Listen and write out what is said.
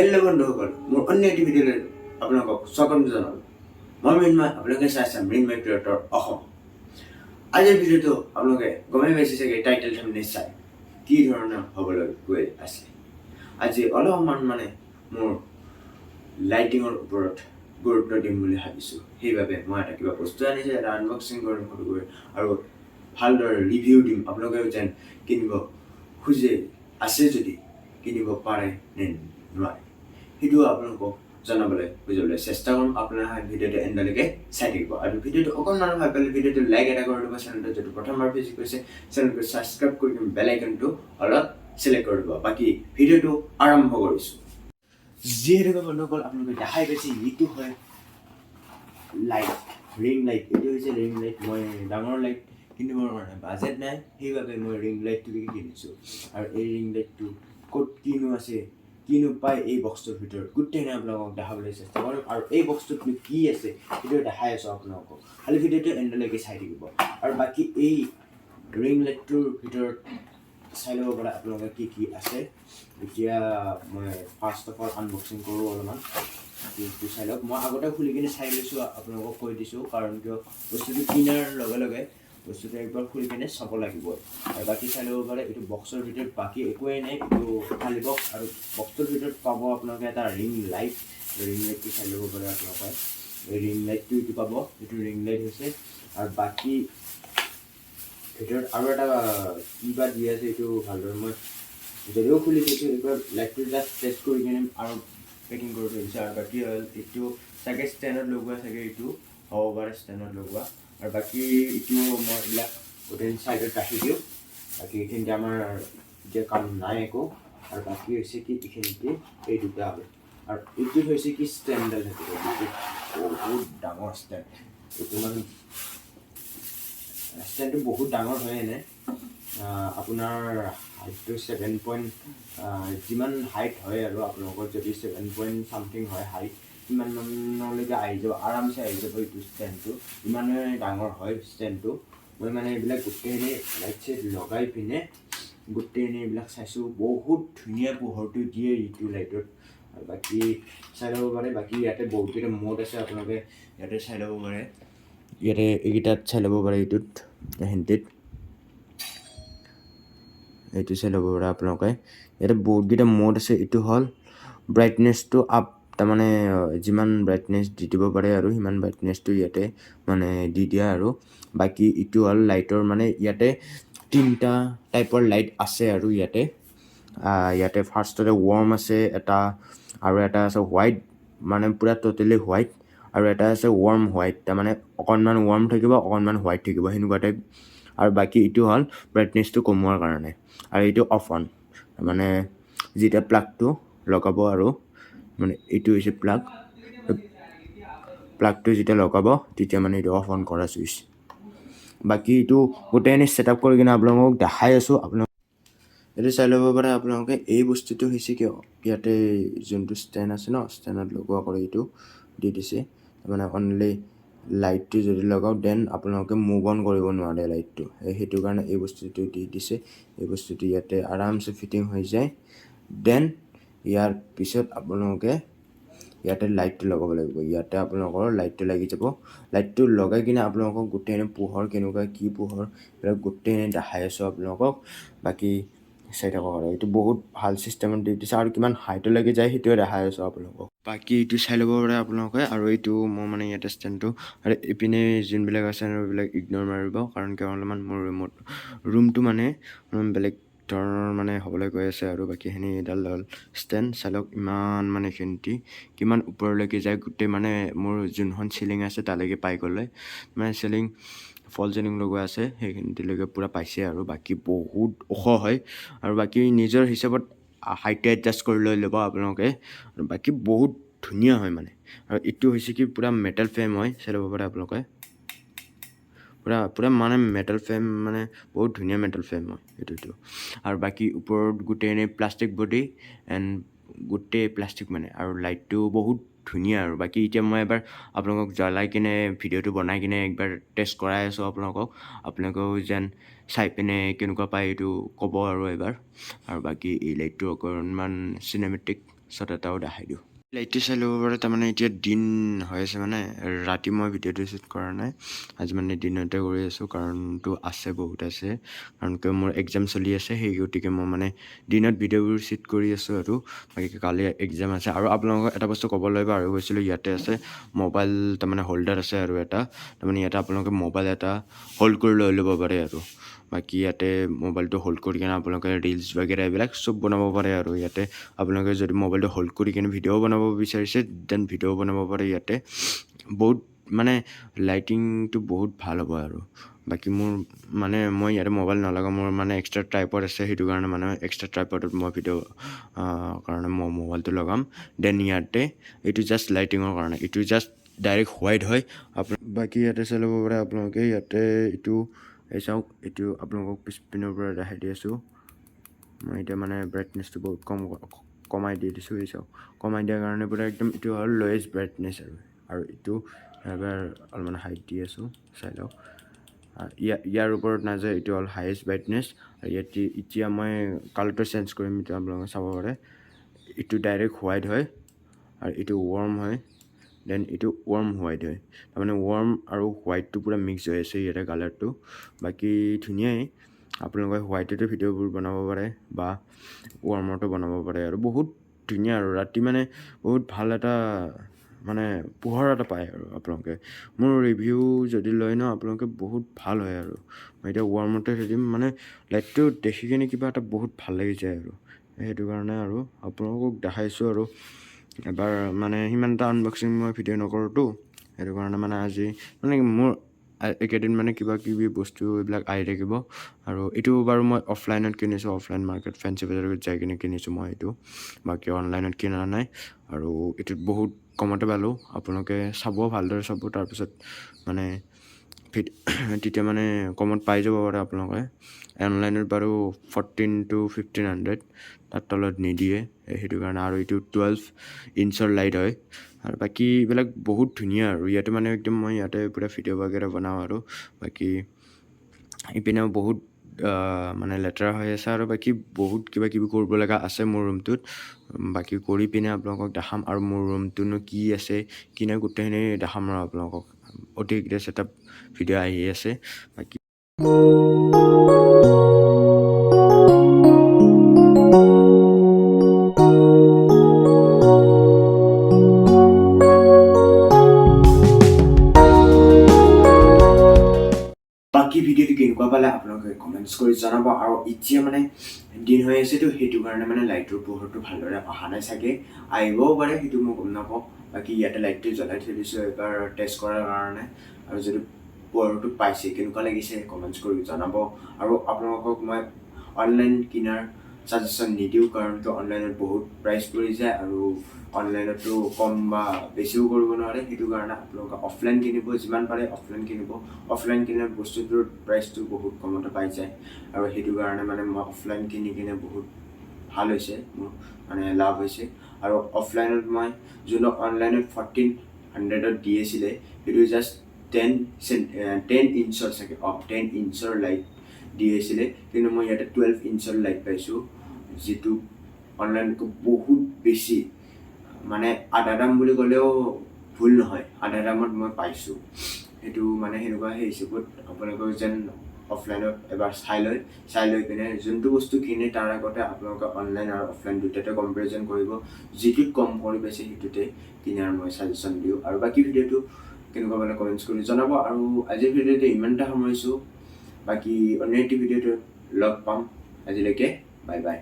Hello' বন্ধুসকল, মোৰ অন্য এটি ভিডিঅ'লৈ আপোনালোকক স্বাগতম জনালোঁ। মই মৃন্ময়, আপোনালোকে চাইছে মৃন্ময় ক্ৰিয়েটৰ অসম। আজিৰ ভিডিঅ'টো আপোনালোকে গমেই পাইছে চাগে টাইটেল থাম্বনেইল চাই কি ধৰণৰ হ'বলৈ গৈ আছে। আজি অলপমান মোৰ লাইটিঙৰ ওপৰত গুৰুত্ব দিম বুলি ভাবিছোঁ। সেইবাবে মই এটা কিবা বস্তু আনিছোঁ, এটা আনবক্সিং কৰিম ফটোকৈ আৰু ভালদৰে ৰিভিউ দিম। আপোনালোকেও যেন কিনিব খোজে আছে যদি কিনিব পাৰে নে নোৱাৰে সেইটো আপোনালোকক বুজাবলৈ চেষ্টা কৰিম। আপোনাৰ ভিডিঅ'টো এণ্ডলৈকে চাই থাকিব আৰু ভিডিঅ'টো অকণমান ভাল পালে ভিডিঅ'টো লাইক এটা কৰি দিব। চেনেলটো যদি প্ৰথমবাৰ ভিজিট কৰিছে চেনেলটো ছাবস্ক্ৰাইব কৰি দিম, বেল আইকনটো অলপ চিলেক্ট কৰি দিব। বাকী ভিডিঅ'টো আৰম্ভ কৰিছোঁ। যিহেতুকে বন্ধুসকল আপোনালোকে দেখাই পাইছে এইটো হয় লাইট, ৰিং লাইট। এইটো হৈছে ৰিং লাইট। মই ডাঙৰ লাইট কিনিবৰ কাৰণে বাজেট নাই, সেইবাবে মই ৰিং লাইটটোকে কিনিছোঁ। আৰু এই ৰিং লাইটটো ক'ত কিনো আছে কিনো পায় এই বক্সটোৰ ভিতৰত গোটেইখিনি আপোনালোকক দেখাবলৈ চেষ্টা কৰিম। আৰু এই বক্সটোত কি আছে সেইটো দেখাই আছোঁ আপোনালোকক, খালি ভিডিঅ'টো এণ্ডলৈকে চাই থাকিব। আৰু বাকী এই ৰিং লাইটটোৰ ভিতৰত চাই ল'ব পাৰে আপোনালোকে কি কি আছে। এতিয়া মই ফাৰ্ষ্ট অফ অল আনবক্সিং কৰোঁ অলপমান, সেইটো চাই লওক। মই আগতে খুলি কিনে চাই লৈছোঁ, আপোনালোকক কৈ দিছোঁ, কাৰণ কিয় বস্তুটো কিনাৰ লগে লগে বস্তুটো একবাৰ খুলি কিনে চাব লাগিব। আৰু বাকী চাই ল'ব পাৰে এইটো বক্সৰ ভিতৰত বাকী একোৱেই নাই, এইটো খালী বক্স। আৰু বক্সটোৰ ভিতৰত পাব আপোনালোকে এটা ৰিং লাইট। ৰিং লাইটটো চাই ল'ব পাৰে আপোনালোকে। এই ৰিং লাইটটো এইটো পাব, এইটো ৰিং লাইট হৈছে। আৰু বাকী ভিতৰত আৰু এটা কিবা দি আছে, এইটো ভালদৰে মই যদিও খুলি দিছোঁ, এইবাৰ লাইটটো জাষ্ট টেষ্ট কৰি কিনে আৰু পেকিং কৰি থৈ দিছোঁ। আৰু বাকী হ'ল এইটো চাগে ষ্টেণ্ডত লগোৱা, চাগে এইটো হ'ব পাৰে ষ্টেণ্ডত লগোৱা। আৰু বাকী এইটো মই এইবিলাক গোটেই চাইডত ৰাখি দিওঁ। বাকী এইখিনিতে আমাৰ এতিয়া কাম নাই একো। আৰু বাকী হৈছে কি এইখিনিতে এই দুটা হ'ল। আৰু এইটোত হৈছে কি ষ্টেণ্ডডাল থাকিব, বহুত ডাঙৰ ষ্টেণ্ড। এইটো ষ্টেণ্ডটো বহুত ডাঙৰ হয়। এনে আপোনাৰ হাইটটো 7 যিমান হাইট হয় আৰু আপোনালোকৰ যদি 7 চামথিং হয় হাইট, সিমানলৈকে আহি যাব, আৰামছে আহি যাব এইটো ষ্টেণ্ডটো। ইমানেই ডাঙৰ হয় ষ্টেণ্ডটো। মই এইবিলাক গোটেইখিনি লাইট চাইট লগাই পিনে গোটেইখিনি এইবিলাক চাইছোঁ। বহুত ধুনীয়া পোহৰটো দিয়ে এইটো লাইটত। আৰু বাকী চাই ল'ব পাৰে, বাকী ইয়াতে বহুতকেইটা মোড আছে, আপোনালোকে ইয়াতে চাই ল'ব পাৰে। ইয়াতে এইকেইটাত চাই ল'ব পাৰে, এইটোত হিন্দিত এইটো চাই ল'ব পাৰে আপোনালোকে। ইয়াতে বহুতকেইটা মোড আছে। এইটো হ'ল ব্ৰাইটনেছটো আপ, তাৰমানে যিমান ব্ৰাইটনেছ দি দিব পাৰে আৰু সিমান ব্ৰাইটনেছটো ইয়াতে দি দিয়া। আৰু বাকী এইটো হ'ল লাইটৰ, ইয়াতে 3টা টাইপৰ লাইট আছে। আৰু ইয়াতে ফাৰ্ষ্টতে ৱাৰ্ম আছে এটা, আৰু এটা আছে হোৱাইট, পূৰা ট'টেলি হোৱাইট। আৰু এটা আছে ৱাৰ্ম হোৱাইট, তাৰমানে অকণমান ৱাৰ্ম থাকিব অকণমান হোৱাইট থাকিব, সেনেকুৱা টাইপ। আৰু বাকী এইটো হ'ল ব্ৰাইটনেছটো কমোৱাৰ কাৰণে। আৰু এইটো অফ অন, যেতিয়া প্লাগটো লগাব, আৰু এইটো হৈছে প্লাগটো যেতিয়া লগাব তেতিয়া এইটো অফ অন কৰা চুইচ। বাকী এইটো গোটেইখিনি ছেট আপ কৰি কিনে আপোনালোকক দেখাই আছোঁ। এইটো চাই ল'ব পাৰে আপোনালোকে। এই বস্তুটো হৈছে কিয় ইয়াতে যোনটো ষ্টেণ্ড আছে ন, ষ্টেণ্ডত লগোৱা কৰি এইটো দি দিছে। অনলি লাইটটো যদি লগাওঁ দেন আপোনালোকে মুভ অন কৰিব নোৱাৰে লাইটটো, সেইটো কাৰণে এই বস্তুটো দি দিছে। এই বস্তুটো ইয়াতে আৰামছে ফিটিং হৈ যায়। দেন ইয়াৰ পিছত আপোনালোকে ইয়াতে লাইটটো লগাব লাগিব। ইয়াতে আপোনালোকৰ লাইটটো লাগি যাব। লাইটটো লগাই কিনে আপোনালোকক গোটেইখিনি পোহৰ কেনেকুৱা কি পোহৰ এইবিলাক গোটেইখিনি দেখাই আছোঁ আপোনালোকক। বাকী চাই থাকক। আৰু এইটো বহুত ভাল চিষ্টেমত দি দিছে, আৰু কিমান হাইটলৈকে যায় সেইটোৱে দেখাই আছোঁ আপোনালোকক। বাকী এইটো চাই ল'ব পাৰে আপোনালোকে। আৰু এইটো মোৰ ইয়াতে ষ্টেণ্ডটো, আৰু ইপিনে যোনবিলাক আছে আৰু এইবিলাক ইগন'ৰ মাৰিব, কাৰণ কিয় অলপমান মোৰ ৰুমটো বেলেগ ধৰণৰ হ'বলৈ গৈ আছে। আৰু বাকীখিনি এডাল ষ্টেণ্ড চাই লওক, ইমান এইখিনিতে কিমান ওপৰলৈকে যায় গোটেই, মোৰ যোনখন চিলিং আছে তালৈকে পাই গ'লে, চিলিং ফল চিলিং লগোৱা আছে সেইখিনিলৈকে পূৰা পাইছে। আৰু বাকী বহুত ওখ হয়। আৰু বাকী নিজৰ হিচাপত হাইটটো এডজাষ্ট কৰি লৈ ল'ব আপোনালোকে। আৰু বাকী বহুত ধুনীয়া হয়। আৰু এইটো হৈছে কি পূৰা মেটেল ফ্ৰেম হয়, চাই ল'ব পাৰে আপোনালোকে। পূৰা মেটেল ফ্ৰেম, বহুত ধুনীয়া মেটেল ফ্ৰেম হয় এইটো। আৰু বাকী ওপৰত গোটেই প্লাষ্টিক বডি এণ্ড গোটেই প্লাষ্টিক আৰু লাইটটো বহুত ধুনীয়া। আৰু বাকী এতিয়া মই এবাৰ আপোনালোকক জ্বলাই কিনে ভিডিঅ'টো বনাই কিনে একবাৰ টেষ্ট কৰাই আছোঁ আপোনালোকেও যেন চাই পিনে কেনেকুৱা পায় এইটো ক'ব আৰু এবাৰ। আৰু বাকী এই লাইটটো অকণমান চিনেমেটিক শ্বট এটাও দেখাই দিওঁ। লাইটটো চাই ল'ব পাৰে, তাৰমানে এতিয়া দিন হৈ আছে, মানে ৰাতি মই ভিডিঅ'টো শ্বুট কৰা নাই, আজি মানে দিনতে কৰি আছোঁ, কাৰণটো আছে বহুত আছে, কাৰণ কিয় মোৰ এক্সাম চলি আছে, সেই গতিকে মই মানে দিনত ভিডিঅ'বোৰ শ্বুট কৰি আছোঁ। আৰু বাকী কালি এক্সাম আছে। আৰু আপোনালোকক এটা বস্তু ক'বলৈ পাহৰি গৈছিলোঁ, ইয়াতে আছে মোবাইল, তাৰমানে হোল্ডাৰ আছে আৰু এটা, তাৰমানে ইয়াতে আপোনালোকে মোবাইল এটা হোল্ড কৰি লৈ ল'ব পাৰে। আৰু বাকী ইয়াতে মোবাইলটো হোল্ড কৰি কিনে আপোনালোকে ৰিলচ বাগেৰা এইবিলাক চব বনাব পাৰে। আৰু ইয়াতে আপোনালোকে যদি মোবাইলটো হোল্ড কৰি কিনে ভিডিঅ' বনাব বিচাৰিছে, দেন ভিডিঅ' বনাব পাৰে। ইয়াতে বহুত মানে লাইটিংটো বহুত ভাল হ'ব। আৰু বাকী মোৰ মানে মই ইয়াতে মোবাইল নলগাওঁ, মোৰ মানে এক্সট্ৰা ট্ৰাইপড আছে, সেইটো কাৰণে মানে এক্সট্ৰা ট্ৰাইপডত মই ভিডিঅ' কাৰণে মই মোবাইলটো লগাম। দেন ইয়াতে এইটো জাষ্ট লাইটিঙৰ কাৰণে, এইটো জাষ্ট ডাইৰেক্ট হোৱাইট হয়। বাকী ইয়াতে চাই ল'ব পাৰে আপোনালোকে, ইয়াতে এইটো চাওক, এইটো আপোনালোকক পিছপিনৰ পৰা দেখাই দি আছোঁ। মই এতিয়া মানে ব্ৰাইটনেছটো বহুত কমাই দি দিছোঁ। এই চাওক, কমাই দিয়াৰ কাৰণে পূৰা একদম এইটো হ'ল লয়েষ্ট ব্ৰাইটনেছ। আৰু এইটো এবাৰ অলপমান হাইট দি আছোঁ, চাই লওক। ইয়াৰ ওপৰত নাযায়, এইটো হ'ল হায়েষ্ট ব্ৰাইটনেছ। আৰু এতিয়া মই কালাৰটো চেঞ্জ কৰিম, এতিয়া আপোনালোকে চাব পাৰে। এইটো ডাইৰেক্ট হোৱাইট হয়, আৰু এইটো ৱাৰ্ম হয়, দেন এইটো ৱাৰ্ম হোৱাইট হয়। তাৰমানে ৱাৰ্ম আৰু হোৱাইটটো পূৰা মিক্স হৈ আছে ইয়াতে কালাৰটো। বাকী ধুনীয়াই, আপোনালোকে হোৱাইটতো ভিডিঅ'বোৰ বনাব পাৰে বা ৱাৰ্মতো বনাব পাৰে। আৰু বহুত ধুনীয়া, আৰু ৰাতি মানে বহুত ভাল এটা মানে পোহৰ এটা পায়। আৰু আপোনালোকে মোৰ ৰিভিউ যদি লয় ন, আপোনালোকে বহুত ভাল হয়। আৰু মই এতিয়া ৱাৰ্মতে থৈ দিম, মানে লাইটটো দেখি কিনে কিবা এটা বহুত ভাল লাগি যায়। আৰু সেইটো কাৰণে আৰু আপোনালোকক দেখাইছোঁ। আৰু এবাৰ মানে সিমান এটা আনবক্সিং মই ভিডিঅ' নকৰোঁতো, সেইটো কাৰণে মানে আজি মানে মোৰ এইকেইদিন মানে কিবা কিবি বস্তু এইবিলাক আহি থাকিব। আৰু এইটো বাৰু মই অফলাইনত কিনিছোঁ, অফলাইন মাৰ্কেট ফেঞ্চি বজাৰত যাই কিনে কিনিছোঁ মই এইটো, বাকী অনলাইনত কিনা নাই। আৰু এইটোত বহুত কমতে পালোঁ, আপোনালোকে চাব, ভালদৰে চাব, তাৰপিছত মানে তেতিয়া মানে কমত পাই যাব পাৰে আপোনালোকে। অনলাইনত বাৰু 14 to 1500, তাৰ তলত নিদিয়ে, সেইটো কাৰণে। আৰু এইটো 12 ইঞ্চৰ লাইট হয়। আৰু বাকী এইবিলাক বহুত ধুনীয়া। আৰু ইয়াতে মানে একদম মই ইয়াতে পূৰা ভিডিঅ' বাগেৰা বনাওঁ। আৰু বাকী ইপিনেও বহুত মানে লেতেৰা হৈ আছে, আৰু বাকী বহুত কিবা কিবি কৰিব লগা আছে মোৰ ৰুমটোত। বাকী কৰি পিনে আপোনালোকক দেখাম, আৰু মোৰ ৰুমটোনো কি আছে কি নাই গোটেইখিনি দেখাম। আৰু আপোনালোকক অতি গ্ৰেছ এটা ভিডিঅ' আহি আছে। বাকী ভিডিঅ'টো কেনেকুৱা পালে আপোনালোকে কমেণ্টছ কৰি জনাব। আৰু এতিয়া মানে দিন হৈ আছেতো, সেইটো কাৰণে মানে লাইটৰ পোহৰটো ভালদৰে অহা নাই চাগে, আহিবও পাৰে, সেইটো মই গম নাপাওঁ। বাকী ইয়াতে লাইটটো জ্বলাই থৈ দিছোঁ এবাৰ টেষ্ট কৰাৰ কাৰণে। আৰু যদি পোহৰটো পাইছে, কেনেকুৱা লাগিছে কমেণ্টছ কৰি জনাব। আৰু আপোনালোকক মই অনলাইন কিনাৰ ছাজেশ্যন নিদিওঁ, কাৰণ অনলাইনত বহুত প্ৰাইচ পৰি যায়, আৰু অনলাইনতো কম বা বেছিও কৰিব নোৱাৰে। সেইটো কাৰণে আপোনালোকে অফলাইন কিনিব, যিমান পাৰে অফলাইন কিনিব। অফলাইন কিনাৰ বস্তুটোৰ প্ৰাইচটো বহুত কমতে পাই যায়, আৰু সেইটো কাৰণে মানে মই অফলাইন কিনি কিনে বহুত ভাল হৈছে, মোৰ মানে লাভ হৈছে। আৰু অফলাইনত মই যোনটো অনলাইনত 1400 দি আছিলে, সেইটো জাষ্ট 10 ইঞ্চৰ চাগে, 10 ইঞ্চৰ লাইট দি আছিলে, কিন্তু মই ইয়াতে 12 ইঞ্চৰ লাইট পাইছোঁ, যিটো অনলাইনতকৈ বহুত বেছি, মানে আধা দাম বুলি ক'লেও ভুল নহয়, আধা দামত মই পাইছোঁ। সেইটো মানে সেনেকুৱা সেই হিচাপত আপোনালোকে যেন অফলাইনত এবাৰ চাই লৈ পিনে যোনটো বস্তু কিনে তাৰ আগতে আপোনালোকে অনলাইন আৰু অফলাইন দুটাতে কম্পেৰিজন কৰিব। যিটোত কম পৰি পাইছে সেইটোতে কিনাৰ মই ছাজেশ্যন দিওঁ। আৰু বাকী ভিডিঅ'টো কেনেকুৱা মানে কমেণ্টছ কৰি জনাব। আৰু আজিৰ ভিডিঅ'টো ইমানটা সামৰিছোঁ, বাকী অন্য এটি ভিডিঅ'টো লগ পাম। আজিলৈকে বাই বাই।